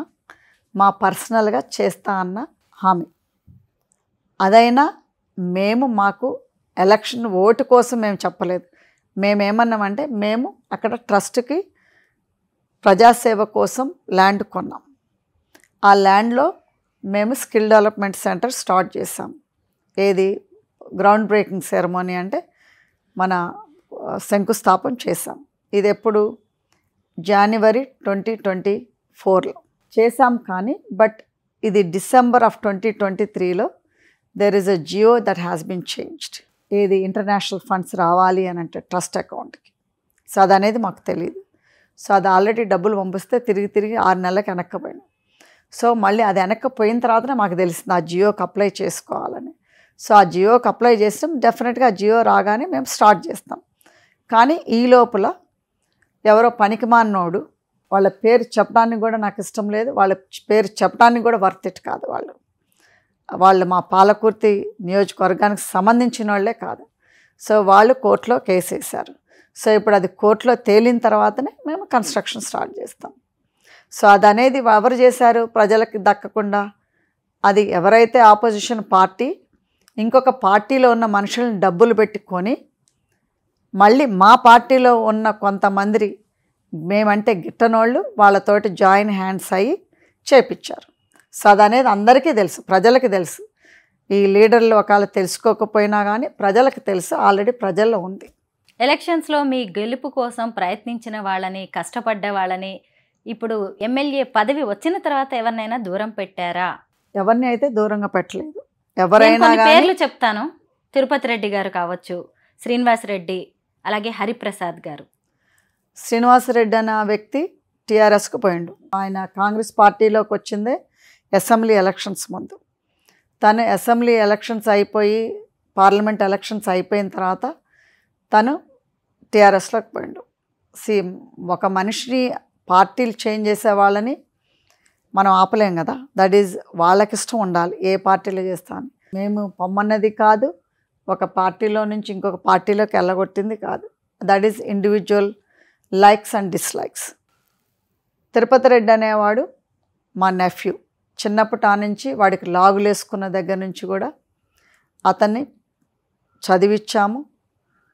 మా పర్సనల్గా చేస్తా అన్న హామీ. అదైనా మాకు ఎలక్షన్ ఓటు కోసం మేము చెప్పలేదు. మేమేమన్నామంటే మేము అక్కడ ట్రస్ట్కి ప్రజాసేవ కోసం ల్యాండ్ కొన్నాం. ఆ ల్యాండ్లో మేము స్కిల్ డెవలప్మెంట్ సెంటర్ స్టార్ట్ చేసాం. ఏది గ్రౌండ్ బ్రేకింగ్ సెరమోనీ అంటే మన శంకుస్థాపన చేసాం. ఇది ఎప్పుడు జనవరి 2024లో చేసాం. కానీ బట్ ఇది డిసెంబర్ ఆఫ్ 2023లో there is a GO that has been changed. ఏది ఇంటర్నేషనల్ ఫండ్స్ రావాలి అని అంటే ట్రస్ట్ అకౌంట్కి. సో అది అనేది మాకు తెలియదు. సో అది ఆల్రెడీ డబ్బులు పంపిస్తే తిరిగి 6 నెలలకు వెనక్కిపోయినాం. సో మళ్ళీ అది వెనక్కిపోయిన తర్వాతనే మాకు తెలిసింది ఆ జియోకి అప్లై చేసుకోవాలని. సో ఆ జియోకి అప్లై చేస్తాం. డెఫినెట్గా ఆ జియో రాగానే మేము స్టార్ట్ చేస్తాం. కానీ ఈ లోపల ఎవరో పనికిమాలినోడు, వాళ్ళ పేరు చెప్పడానికి కూడా నాకు ఇష్టం లేదు, వాళ్ళ పేరు చెప్పడానికి కూడా వర్త్ ఇట్ కాదు, వాళ్ళు మా పాలకుర్తి నియోజకవర్గానికి సంబంధించిన వాళ్ళే కాదు. సో వాళ్ళు కోర్టులో కేసు వేశారు. సో ఇప్పుడు అది కోర్టులో తేలిన తర్వాతనే మేము కన్స్ట్రక్షన్ స్టార్ట్ చేస్తాం. సో అది అనేది ఎవరు చేశారు? ప్రజలకు దక్కకుండా. అది ఎవరైతే ఆపోజిషన్ పార్టీ ఇంకొక పార్టీలో ఉన్న మనుషులను డబ్బులు పెట్టుకొని మళ్ళీ మా పార్టీలో ఉన్న కొంతమంది మేమంటే గిట్టనోళ్ళు వాళ్ళతోటి జాయిన్ హ్యాండ్స్ అయ్యి చేపించారు. సో అది అనేది అందరికీ తెలుసు, ప్రజలకి తెలుసు. ఈ లీడర్లు ఒకవేళ తెలుసుకోకపోయినా కానీ ప్రజలకు తెలుసు, ఆల్రెడీ ప్రజల్లో ఉంది. ఎలక్షన్స్లో మీ గెలుపు కోసం ప్రయత్నించిన వాళ్ళని, కష్టపడ్డ వాళ్ళని ఇప్పుడు ఎమ్మెల్యే పదవి వచ్చిన తర్వాత ఎవరినైనా దూరం పెట్టారా? ఎవరిని అయితే దూరంగా పెట్టలేదు. ఎవరైనా పేర్లు చెప్తాను. తిరుపతి రెడ్డి గారు కావచ్చు, శ్రీనివాసరెడ్డి, అలాగే హరిప్రసాద్ గారు. శ్రీనివాసరెడ్డి అనే వ్యక్తి టీఆర్ఎస్కు పోయిండు. ఆయన కాంగ్రెస్ పార్టీలోకి వచ్చిందే అసెంబ్లీ ఎలక్షన్స్ ముందు. తను అసెంబ్లీ ఎలక్షన్స్ అయిపోయి పార్లమెంట్ ఎలక్షన్స్ అయిపోయిన తర్వాత తను టీఆర్ఎస్లోకి పోయిండు. ఒక మనిషిని పార్టీలు చేంజ్ చేసే వాళ్ళని మనం ఆపలేం కదా. దట్ ఈజ్ వాళ్ళకి ఇష్టం ఉండాలి ఏ పార్టీలో చేస్తాను. మేము పొమ్మన్నది కాదు, ఒక పార్టీలో నుంచి ఇంకొక పార్టీలోకి వెళ్ళగొట్టింది కాదు. That is individual likes and dislikes. Tirupati Reddy అనేవాడు మా నెఫ్యూ. చిన్నప్పటి నుంచి వాడికి లాగులు వేసుకున్న దగ్గర నుంచి కూడా అతన్ని చదివించాము.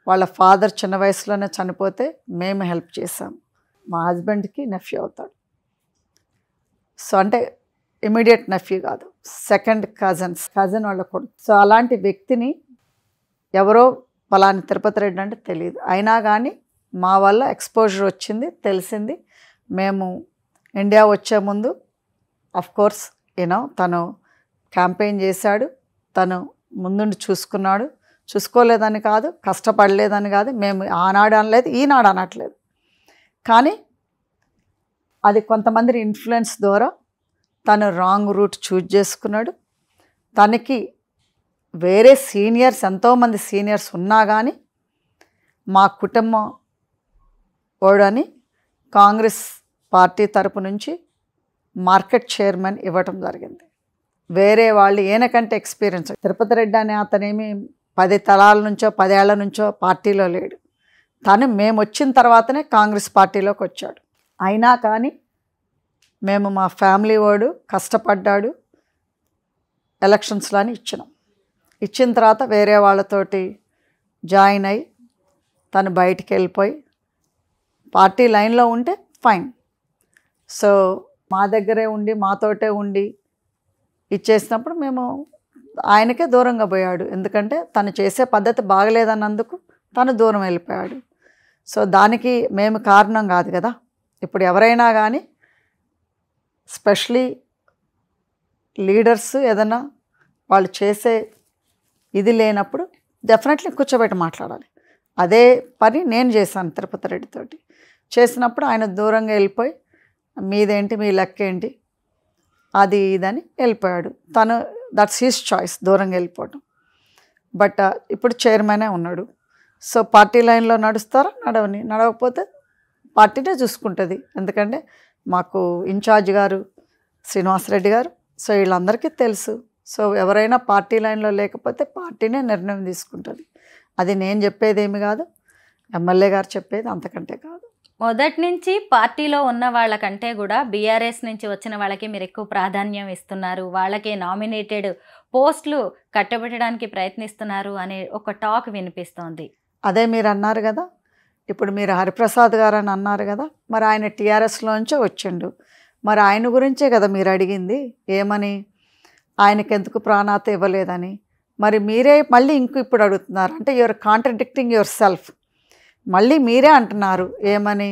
వాళ్ళ ఫాదర్ చిన్న వయసులోనే చనిపోతే మేము హెల్ప్ చేసాము. మా హస్బెండ్కి నెఫ్యూ అవుతాడు. సో అంటే ఇమీడియట్ నెఫ్యూ కాదు, సెకండ్ కజన్ వాళ్ళ కొడుకు. సో అలాంటి వ్యక్తిని ఎవరో పలాని తిరుపతి రెడ్డి అంటే తెలియదు. అయినా కానీ మా వల్ల ఎక్స్పోజర్ వచ్చింది, తెలిసింది. మేము ఇండియా వచ్చే ముందు కోర్స్ తను క్యాంపెయిన్ చేశాడు, తను ముందుండి చూసుకున్నాడు. చూసుకోలేదని కాదు, కష్టపడలేదని కాదు, మేము ఆనాడు అనలేదు, ఈనాడు అనట్లేదు. కానీ అది కొంతమంది ఇన్ఫ్లుయెన్స్ ద్వారా తను రాంగ్ రూట్ చూజ్ చేసుకున్నాడు. తనకి వేరే సీనియర్స్, ఎంతోమంది సీనియర్స్ ఉన్నా కానీ మా కుటుంబం ఓడని కాంగ్రెస్ పార్టీ తరపు నుంచి మార్కెట్ చైర్మన్ ఇవ్వటం జరిగింది. వేరే వాళ్ళు ఈయనకంటే ఎక్స్పీరియన్స్. తిరుపతి రెడ్డి అనే అతనేమి 10 తరాల నుంచో 10 ఏళ్ల నుంచో పార్టీలో లేడు. తను మేము వచ్చిన తర్వాతనే కాంగ్రెస్ పార్టీలోకి వచ్చాడు. అయినా కానీ మేము మా ఫ్యామిలీ వాడు కష్టపడ్డాడు, ఎలక్షన్స్లో ఇచ్చినాం. ఇచ్చిన తర్వాత వేరే వాళ్ళతోటి జాయిన్ అయ్యి తను బయటికి వెళ్ళిపోయి పార్టీ లైన్లో ఉంటే ఫైన్. సో మా దగ్గరే ఉండి మాతోటే ఉండి ఇచ్చేసినప్పుడు మేము ఆయనకే దూరంగా పోయాడు. ఎందుకంటే తను చేసే పద్ధతి బాగలేదన్నందుకు తను దూరం వెళ్ళిపోయాడు. సో దానికి మేము కారణం కాదు కదా. ఇప్పుడు ఎవరైనా కానీ స్పెషలీ లీడర్స్ ఏదైనా వాళ్ళు చేసే ఇది లేనప్పుడు డెఫినెట్లీ కూర్చోబెట్టి మాట్లాడాలి. అదే పని నేను చేశాను తిరుపతి రెడ్డితోటి. చేసినప్పుడు ఆయన దూరంగా వెళ్ళిపోయి మీదేంటి, మీ లెక్క ఏంటి, అది ఇదని వెళ్ళిపోయాడు. తను దట్స్ హిస్ చాయిస్ దూరంగా వెళ్ళిపోవటం. బట్ ఇప్పుడు చైర్మనే ఉన్నాడు. సో పార్టీ లైన్లో నడుస్తారా, నడవకపోతే పార్టీనే చూసుకుంటుంది. ఎందుకంటే మాకు ఇన్ఛార్జ్ గారు శ్రీనివాసరెడ్డి గారు. సో వీళ్ళందరికీ తెలుసు. సో ఎవరైనా పార్టీ లైన్లో లేకపోతే పార్టీనే నిర్ణయం తీసుకుంటుంది. అది నేను చెప్పేదేమి కాదు, ఎమ్మెల్యే గారు చెప్పేది, అంతకంటే కాదు. మొదటి నుంచి పార్టీలో ఉన్న వాళ్ళకంటే కూడా బీఆర్ఎస్ నుంచి వచ్చిన వాళ్ళకి మీరు ఎక్కువ ప్రాధాన్యం ఇస్తున్నారు, వాళ్ళకే నామినేటెడ్ పోస్టులు కట్టబెట్టడానికి ప్రయత్నిస్తున్నారు అనే ఒక టాక్ వినిపిస్తోంది. అదే మీరు అన్నారు కదా, ఇప్పుడు మీరు హరిప్రసాద్ గారు అని అన్నారు కదా, మరి ఆయన టీఆర్ఎస్లోంచే వచ్చిండు. మరి ఆయన గురించే కదా మీరు అడిగింది, ఏమని ఆయనకెందుకు ప్రాణాత ఇవ్వలేదని. మరి మీరే మళ్ళీ ఇప్పుడు అడుగుతున్నారు, అంటే యువర్ కాంట్రడిక్టింగ్ యువర్ సెల్ఫ్. మళ్ళీ మీరే అంటున్నారు ఏమని,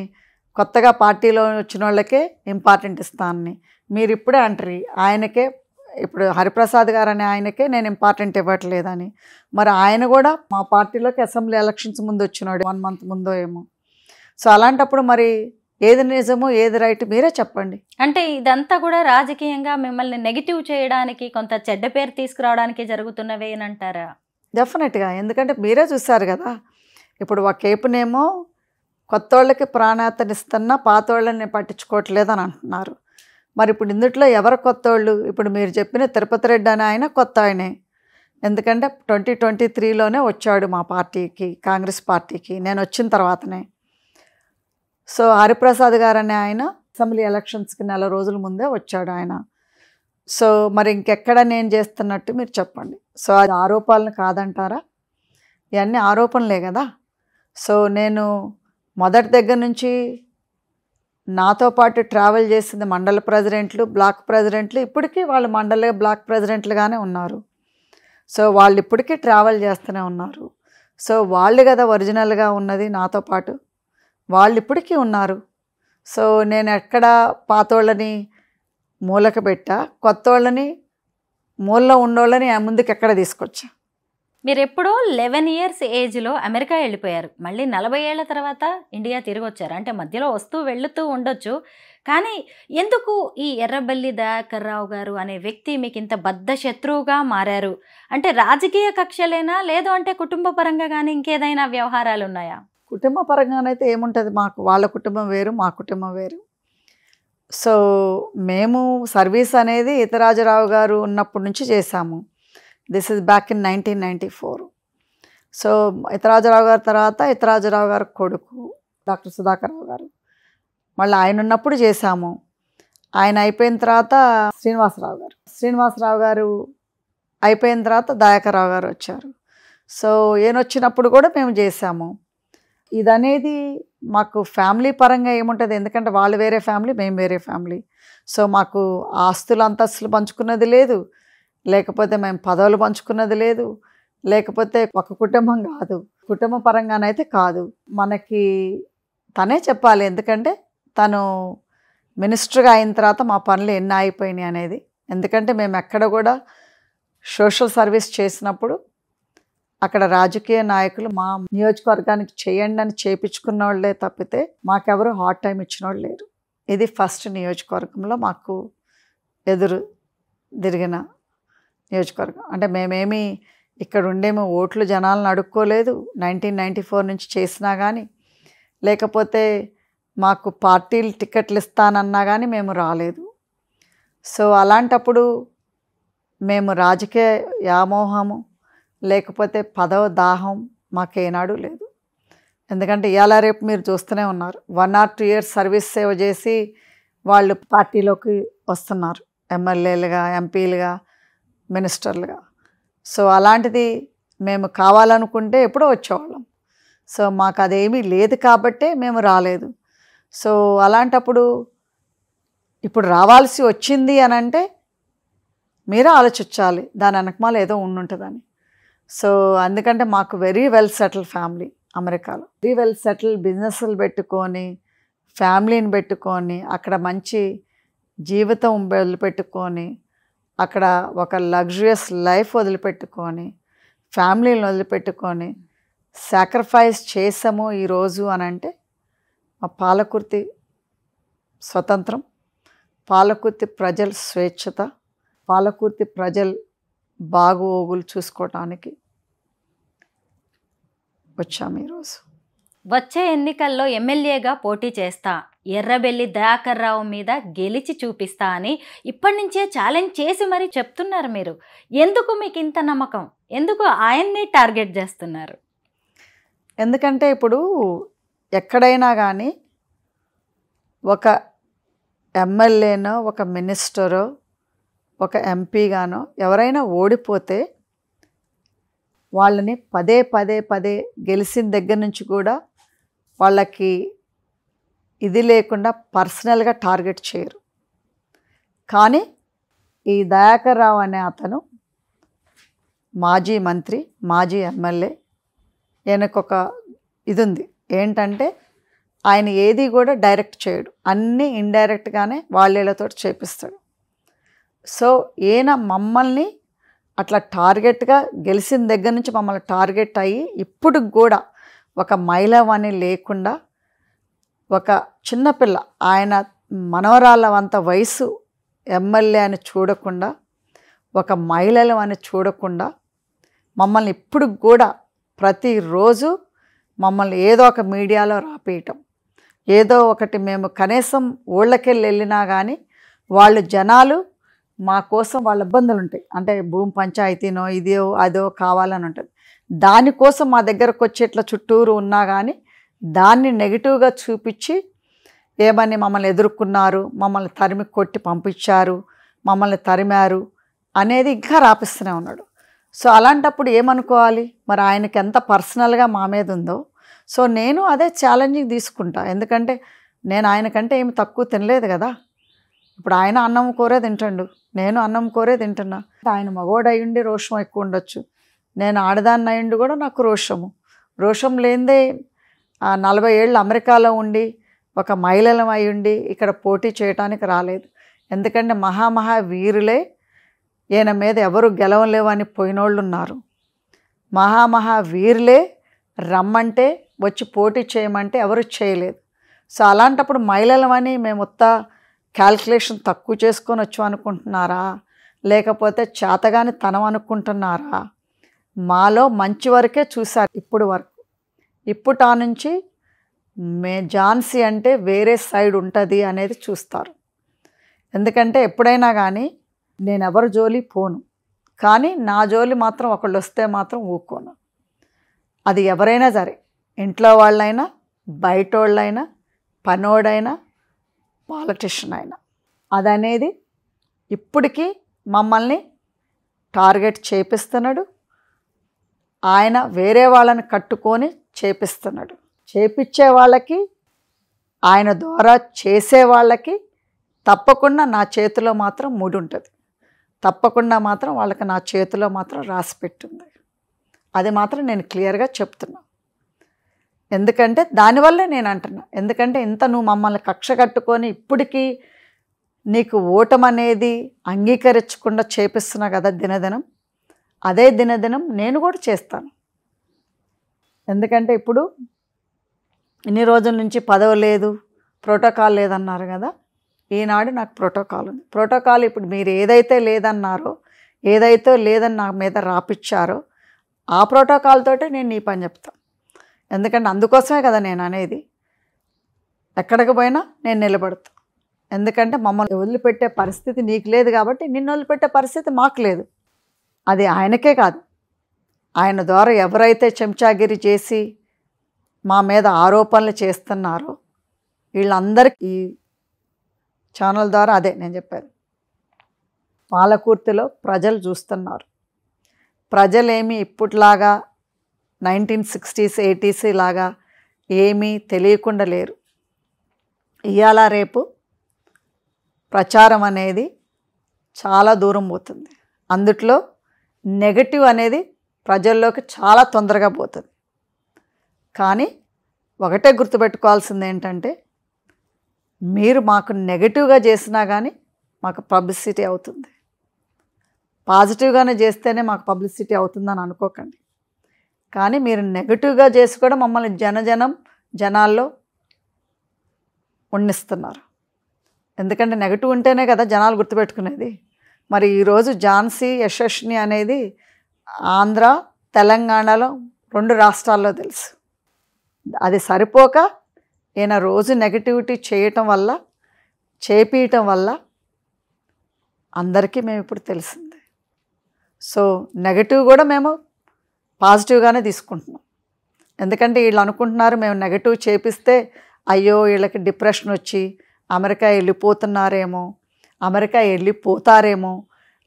కొత్తగా పార్టీలో వచ్చిన వాళ్ళకే ఇంపార్టెంట్ ఇస్తానని. మీరు ఇప్పుడే అంటారు ఆయనకే, ఇప్పుడు హరిప్రసాద్ గారు అనే ఆయనకే నేను ఇంపార్టెంట్ ఇవ్వట్లేదని. మరి ఆయన కూడా మా పార్టీలోకి అసెంబ్లీ ఎలక్షన్స్ ముందు వచ్చినాడు, 1 month ముందో ఏమో. సో అలాంటప్పుడు మరి ఏది నిజమో ఏది రైట్ మీరే చెప్పండి. అంటే ఇదంతా కూడా రాజకీయంగా మిమ్మల్ని నెగిటివ్ చేయడానికి, కొంత చెడ్డ పేరు తీసుకురావడానికి జరుగుతున్నవే అని అంటారా? డెఫినెట్గా. ఎందుకంటే మీరే చూశారు కదా, ఇప్పుడు ఒక కేపునేమో కొత్త వాళ్ళకి ప్రాణాతనిస్తున్నా పాత వాళ్ళని పట్టించుకోవట్లేదు అని అంటున్నారు. మరి ఇప్పుడు ఇందుట్లో ఎవరు కొత్త వాళ్ళు? ఇప్పుడు మీరు చెప్పిన తిరుపతి రెడ్డి అని ఆయన కొత్త ఆయనే. ఎందుకంటే 2023లోనే వచ్చాడు మా పార్టీకి, కాంగ్రెస్ పార్టీకి, నేను వచ్చిన తర్వాతనే. సో హరిప్రసాద్ గారు అనే ఆయన అసెంబ్లీ ఎలక్షన్స్కి 4 రోజుల ముందే వచ్చాడు ఆయన. సో మరి ఇంకెక్కడ నేను చేస్తున్నట్టు మీరు చెప్పండి. సో అది ఆరోపణలు కాదంటారా? ఇవన్నీ ఆరోపణలే కదా. సో నేను మొదటి దగ్గర నుంచి నాతో పాటు ట్రావెల్ చేసింది మండల ప్రెసిడెంట్లు, బ్లాక్ ప్రెసిడెంట్లు, ఇప్పటికీ వాళ్ళు మండల బ్లాక్ ప్రెసిడెంట్లుగానే ఉన్నారు. సో వాళ్ళు ఇప్పటికీ ట్రావెల్ చేస్తూనే ఉన్నారు. సో వాళ్ళు కదా ఒరిజినల్గా ఉన్నది నాతో పాటు, వాళ్ళు ఇప్పటికీ ఉన్నారు. సో నేను ఎక్కడ పాతోళ్ళని మూలక పెట్టా, కొత్త వాళ్ళని మూలలో ఉన్నోళ్ళని ముందుకు ఎక్కడ తీసుకొచ్చా. మీరు ఎప్పుడో 11 years ఏజ్లో అమెరికా వెళ్ళిపోయారు, మళ్ళీ 40 ఏళ్ల తర్వాత ఇండియా తిరిగి వచ్చారు. అంటే మధ్యలో వస్తూ వెళుతూ ఉండొచ్చు, కానీ ఎందుకు ఈ ఎర్రబెల్లి దయాకర్ రావు గారు అనే వ్యక్తి మీకు ఇంత బద్ధ శత్రువుగా మారారు? అంటే రాజకీయ కక్షలేనా, లేదు అంటే కుటుంబ పరంగా కానీ ఇంకేదైనా వ్యవహారాలు ఉన్నాయా? కుటుంబ పరంగానైతే ఏముంటుంది, మాకు వాళ్ళ కుటుంబం వేరు, మా కుటుంబం వేరు. సో మేము సర్వీస్ అనేది ఇతరాజరావు గారు ఉన్నప్పటి నుంచి చేశాము. This is back in 1994. So ఇతరాజరావు గారి తర్వాత ఇతరాజరావు గారి కొడుకు డాక్టర్ సుధాకర్ రావు గారు, మళ్ళీ ఆయన ఉన్నప్పుడు చేశాము. ఆయన అయిపోయిన తర్వాత శ్రీనివాసరావు గారు అయిపోయిన తర్వాత దయాకర్ రావు గారు వచ్చారు. సో ఈయన వచ్చినప్పుడు కూడా మేము చేశాము. ఇదనేది మాకు ఫ్యామిలీ పరంగా ఏముంటుంది, ఎందుకంటే వాళ్ళు వేరే ఫ్యామిలీ, మేము వేరే ఫ్యామిలీ. సో మాకు ఆస్తులు అంతస్తులు పంచుకున్నది లేదు, లేకపోతే మేము పదవులు పంచుకున్నది లేదు, లేకపోతే ఒక కుటుంబం కాదు, కుటుంబ పరంగానైతే కాదు. మనకి తనే చెప్పాలి, ఎందుకంటే తను మినిస్టర్గా అయిన తర్వాత మా పనులు ఎన్ని అయిపోయినాయి అనేది. ఎందుకంటే మేము ఎక్కడ కూడా సోషల్ సర్వీస్ చేసినప్పుడు అక్కడ రాజకీయ నాయకులు మా నియోజకవర్గానికి చేయండి అని చేయించుకున్న వాళ్ళే తప్పితే మాకెవరు హార్డ్ టైం ఇచ్చిన వాళ్ళు లేరు. ఇది ఫస్ట్ నియోజకవర్గంలో మాకు ఎదురు తిరిగిన నియోజకవర్గం. అంటే మేమేమి ఇక్కడ ఉండేమో ఓట్లు జనాలను అడుక్కోలేదు, 1994 నుంచి చేసినా కానీ, లేకపోతే మాకు పార్టీలు టికెట్లు ఇస్తానన్నా కానీ మేము రాలేదు. సో అలాంటప్పుడు మేము రాజకీయ వ్యామోహము లేకపోతే పదవ దాహం మాకేనాడు లేదు. ఎందుకంటే ఇవాళ రేపు మీరు చూస్తూనే ఉన్నారు, 1 or 2 years సర్వీస్ సేవ చేసి వాళ్ళు పార్టీలోకి వస్తున్నారు, ఎమ్మెల్యేలుగా, ఎంపీలుగా, మినిస్టర్లుగా. సో అలాంటిది మేము కావాలనుకుంటే ఎప్పుడో వచ్చేవాళ్ళం. సో మాకు అదేమీ లేదు కాబట్టే మేము రాలేదు. సో అలాంటప్పుడు ఇప్పుడు రావాల్సి వచ్చింది అని అంటే మీరే ఆలోచించాలి, దాని వెనకమాల ఏదో ఉండుంటుందని. సో అందుకంటే మాకు వెరీ వెల్ సెటిల్ ఫ్యామిలీ అమెరికాలో, వెరీ వెల్ సెటిల్, బిజినెస్లు పెట్టుకొని, ఫ్యామిలీని పెట్టుకొని, అక్కడ మంచి జీవితం వదిలిపెట్టుకొని, అక్కడ ఒక లగ్జరియస్ లైఫ్ వదిలిపెట్టుకొని, ఫ్యామిలీని వదిలిపెట్టుకొని సాక్రిఫైస్ చేసాము ఈరోజు అని అంటే మా పాలకుర్తి స్వతంత్రం, పాలకుర్తి ప్రజల స్వేచ్ఛత, పాలకుర్తి ప్రజలు బాగోగులు చూసుకోవటానికి వచ్చాము ఈరోజు. వచ్చే ఎన్నికల్లో ఎమ్మెల్యేగా పోటీ చేస్తా, ఎర్రబెల్లి దయాకర్ రావు మీద గెలిచి చూపిస్తా అని ఇప్పటి నుంచే ఛాలెంజ్ చేసి మరీ చెప్తున్నారు మీరు. ఎందుకు మీకు ఇంత నమ్మకం? ఎందుకు ఆయన్ని టార్గెట్ చేస్తున్నారు? ఎందుకంటే ఇప్పుడు ఎక్కడైనా కానీ ఒక ఎమ్మెల్యేనో, ఒక మినిస్టరో, ఒక ఎంపీగానో ఎవరైనా ఓడిపోతే వాళ్ళని పదే పదే పదే గెలిచిన దగ్గర నుంచి కూడా వాళ్ళకి ఇది లేకుండా పర్సనల్గా టార్గెట్ చేయరు. కానీ ఈ దయాకర్ రావు అనే అతను మాజీ మంత్రి, మాజీ ఎమ్మెల్యే. ఈయనకొక ఇది ఉంది, ఏంటంటే ఆయన ఏది కూడా డైరెక్ట్ చేయడు, అన్నీ ఇండైరెక్ట్గానే వాళ్ళతో చేపిస్తాడు. సో ఈయన మమ్మల్ని అట్లా టార్గెట్గా గెలిచిన దగ్గర నుంచి మమ్మల్ని టార్గెట్ అయ్యి ఇప్పుడు కూడా ఒక మహిళవని లేకుండా, ఒక చిన్నపిల్ల ఆయన మనవరాళ్ళవంత వయసు ఎమ్మెల్యే అని చూడకుండా, ఒక మహిళలు అని చూడకుండా మమ్మల్ని ఇప్పుడు కూడా ప్రతిరోజు మమ్మల్ని ఏదో ఒక మీడియాలో రాపేయటం, ఏదో ఒకటి మేము కనీసం ఊళ్ళకెళ్ళి వెళ్ళినా కానీ వాళ్ళు జనాలు మా కోసం వాళ్ళ ఇబ్బందులు ఉంటాయి, అంటే భూమి పంచాయతీనో ఇదో అదో కావాలని ఉంటుంది. దానికోసం మా దగ్గరకు వచ్చి ఇట్లా చుట్టూరు ఉన్నా కానీ దాన్ని నెగిటివ్గా చూపించి ఏమని మమ్మల్ని ఎదుర్కొన్నారు, మమ్మల్ని తరిమి కొట్టి పంపించారు, మమ్మల్ని తరిమారు అనేది ఇంకా రాపిస్తూనే ఉన్నాడు. సో అలాంటప్పుడు ఏమనుకోవాలి, మరి ఆయనకి ఎంత పర్సనల్గా మా మీద ఉందో. సో నేను అదే ఛాలెంజింగ్ తీసుకుంటా, ఎందుకంటే నేను ఆయనకంటే ఏమి తక్కువ తినలేదు కదా. ఇప్పుడు ఆయన అన్నం కూరే తింటాడు, నేను అన్నం కూరే తింటున్నా. ఆయన మగోడు అయ్యుండి రోషం ఎక్కువ ఉండొచ్చు, నేను ఆడదాన్ని అయ్యుండి కూడా నాకు రోషం లేనిదే 40 ఏళ్ళు అమెరికాలో ఉండి ఒక మహిళలం అయ్యుండి ఇక్కడ పోటీ చేయడానికి రాలేదు. ఎందుకంటే మహా వీరులే ఈయన మీద ఎవరు గెలవలేవని పోయినోళ్ళు ఉన్నారు. మహా వీరులే రమ్మంటే వచ్చి పోటీ చేయమంటే ఎవరు చేయలేదు. సో అలాంటప్పుడు మహిళలమని మేము క్యాల్కులేషన్ తక్కువ చేసుకొని వచ్చాం అనుకుంటున్నారా, లేకపోతే చేతగాని తనం అనుకుంటున్నారా? మాలో మంచి వరకే చూశారు ఇప్పుడు వరకు. ఇప్పుడు ఆ నుంచి ఝాన్సీ అంటే వేరే సైడ్ ఉంటుంది అనేది చూస్తారు. ఎందుకంటే ఎప్పుడైనా కానీ నేను ఎవరి జోలి పోను, కానీ నా జోలి మాత్రం ఒకళ్ళు వస్తే మాత్రం ఊరుకోను. అది ఎవరైనా సరే, ఇంట్లో వాళ్ళైనా, బయట వాళ్ళైనా, పనోడైనా, పాలిటిషియన్ అయినా. అదనేది ఇప్పటికీ మమ్మల్ని టార్గెట్ చేపిస్తున్నాడు. ఆయన వేరే వాళ్ళని కట్టుకొని చేపిస్తున్నాడు. చేపించే వాళ్ళకి, ఆయన ద్వారా చేసే వాళ్ళకి తప్పకుండా నా చేతిలో మాత్రం ముడి ఉంటుంది, తప్పకుండా మాత్రం వాళ్ళకి నా చేతిలో మాత్రం రాసి పెట్టింది. అది మాత్రం నేను క్లియర్గా చెప్తున్నా. ఎందుకంటే దానివల్లే నేను అంటున్నా, ఎందుకంటే ఇంత నువ్వు మమ్మల్ని కక్ష కట్టుకొని ఇప్పటికీ నీకు ఓటమనేది అంగీకరించకుండా చేపిస్తున్నా కదా దినదినం, అదే దినదినం నేను కూడా చేస్తాను. ఎందుకంటే ఇప్పుడు ఇన్ని రోజుల నుంచి పదవి లేదు, ప్రోటోకాల్ లేదన్నారు కదా. ఈనాడు నాకు ప్రోటోకాల్ ఉంది. ప్రోటోకాల్ ఇప్పుడు మీరు ఏదైతే లేదన్నారో, ఏదైతే లేదని నా మీద రాపిచ్చారో ఆ ప్రోటోకాల్ తోటే నేను నీ పని చెప్తాను. ఎందుకంటే అందుకోసమే కదా నేను అనేది. ఎక్కడికి పోయినా నేను నిలబడతాను. ఎందుకంటే మమ్మల్ని వదిలిపెట్టే పరిస్థితి నీకు లేదు కాబట్టి నిన్ను వదిలిపెట్టే పరిస్థితి మాకు లేదు. అది ఆయనకే కాదు, ఆయన ద్వారా ఎవరైతే చెంచాగిరి చేసి మా మీద ఆరోపణలు చేస్తున్నారో వీళ్ళందరికీ ఈ ఛానల్ ద్వారా అదే నేను చెప్పాను. పాలకుర్తిలో ప్రజలు చూస్తున్నారు. ప్రజలేమీ ఇప్పట్లాగా 1960s 80s లాగా ఏమీ తెలియకుండా లేరు. ఇవాళ రేపు ప్రచారం అనేది చాలా దూరం పోతుంది. అందుట్లో నెగటివ్ అనేది ప్రజల్లోకి చాలా తొందరగా పోతుంది. కానీ ఒకటే గుర్తుపెట్టుకోవాల్సింది ఏంటంటే, మీరు మాకు నెగటివ్గా చేసినా కానీ మాకు పబ్లిసిటీ అవుతుంది, పాజిటివ్గానే చేస్తేనే మాకు పబ్లిసిటీ అవుతుందని అనుకోకండి. కానీ మీరు నెగటివ్గా చేసి కూడా మమ్మల్ని జనాల్లో ఉండిస్తున్నారు. ఎందుకంటే నెగటివ్ ఉంటేనే కదా జనాలు గుర్తుపెట్టుకునేది. మరి ఈరోజు ఝాన్సీ యశస్విని అనేది ఆంధ్ర, తెలంగాణలో 2 రాష్ట్రాల్లో తెలుసు. అది సరిపోక ఈయన రోజు నెగటివిటీ చేయటం వల్ల, చేపీయటం వల్ల అందరికీ మేము ఇప్పుడు తెలిసింది. సో నెగటివ్ కూడా మేము పాజిటివ్గానే తీసుకుంటున్నాం. ఎందుకంటే వీళ్ళు అనుకుంటున్నారు మేము నెగటివ్ చేపిస్తే అయ్యో వీళ్ళకి డిప్రెషన్ వచ్చి అమెరికా వెళ్ళిపోతున్నారేమో, అమెరికా వెళ్ళిపోతారేమో,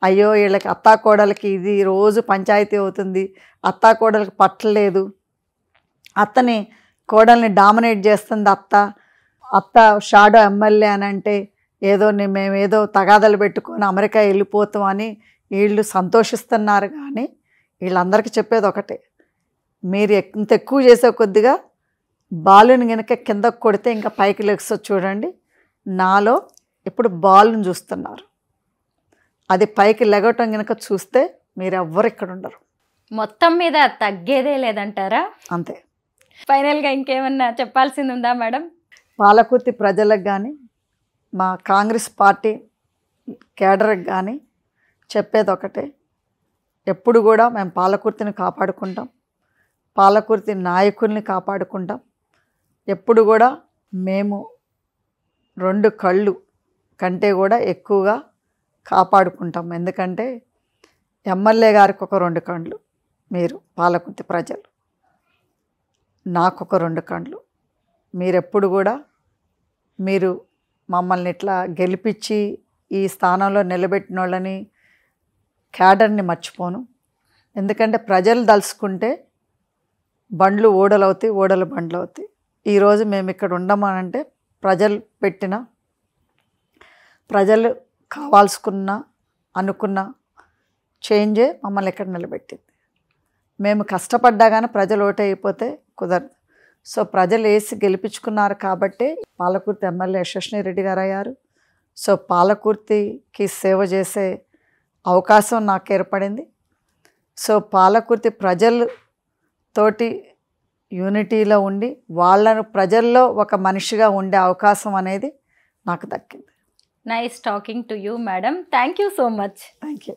అయ్యో వీళ్ళకి అత్తాకోడలకి ఇది రోజు పంచాయతీ అవుతుంది, అత్తాకోడలకి పట్టలేదు, అత్తని కోడల్ని డామినేట్ చేస్తుంది అత్త షాడో ఎమ్మెల్యే అని అంటే ఏదో మేమేదో తగాదలు పెట్టుకొని అమెరికా వెళ్ళిపోతాం అని వీళ్ళు సంతోషిస్తున్నారు. కానీ వీళ్ళందరికీ చెప్పేది ఒకటే, మీరు ఇంత ఎక్కువ చేసే కొద్దిగా బాలుని కనుక కిందకు కొడితే ఇంకా పైకి లెగ్సొచ్చు చూడండి. నాలో ఇప్పుడు బాలుని చూస్తున్నారు, అది పైకి లెగటం కనుక చూస్తే మీరు ఎవ్వరు ఇక్కడ ఉండరు. మొత్తం మీద తగ్గేదే లేదంటారా? అంతే. ఫైనల్గా ఇంకేమన్నా చెప్పాల్సింది ఉందా మేడం? పాలకుర్తి ప్రజలకు కానీ మా కాంగ్రెస్ పార్టీ కేడర్కి కానీ చెప్పేది ఒకటే, ఎప్పుడు కూడా మేము పాలకుర్తిని కాపాడుకుంటాం, పాలకుర్తి నాయకుల్ని కాపాడుకుంటాం. ఎప్పుడు కూడా మేము 2 కళ్ళు కంటే కూడా ఎక్కువగా కాపాడుకుంటాం. ఎందుకంటే ఎమ్మెల్యే గారికి ఒక 2 కళ్ళు, మీరు పాలకుర్తి ప్రజలు నాకొక 2 కళ్ళు. మీరెప్పుడు కూడా మీరు మమ్మల్ని ఇట్లా గెలిపించి ఈ స్థానంలో నిలబెట్టిన వాళ్ళని క్యాడర్ని మర్చిపోను. ఎందుకంటే ప్రజలు దలుచుకుంటే బండ్లు ఓడలవుతాయి, ఓడలు బండ్లు అవుతాయి. ఈరోజు మేము ఇక్కడ ఉండమనంటే ప్రజలు కావాల్సుకున్న అనుకున్న చేంజే మమ్మల్ని ఇక్కడ నిలబెట్టింది. మేము కష్టపడ్డా కానీ ప్రజలు ఓటైపోతే కుదరదు. సో ప్రజలు వేసి గెలిపించుకున్నారు కాబట్టి పాలకుర్తి ఎమ్మెల్యే యశస్విని రెడ్డి గారు అయ్యారు. సో పాలకుర్తికి సేవ చేసే అవకాశం నాకు ఏర్పడింది. సో పాలకుర్తి ప్రజలతోటి యూనిటీలో ఉండి వాళ్ళను ప్రజల్లో ఒక మనిషిగా ఉండే అవకాశం అనేది నాకు దక్కింది. Nice talking to you madam. Thank you so much. Thank you.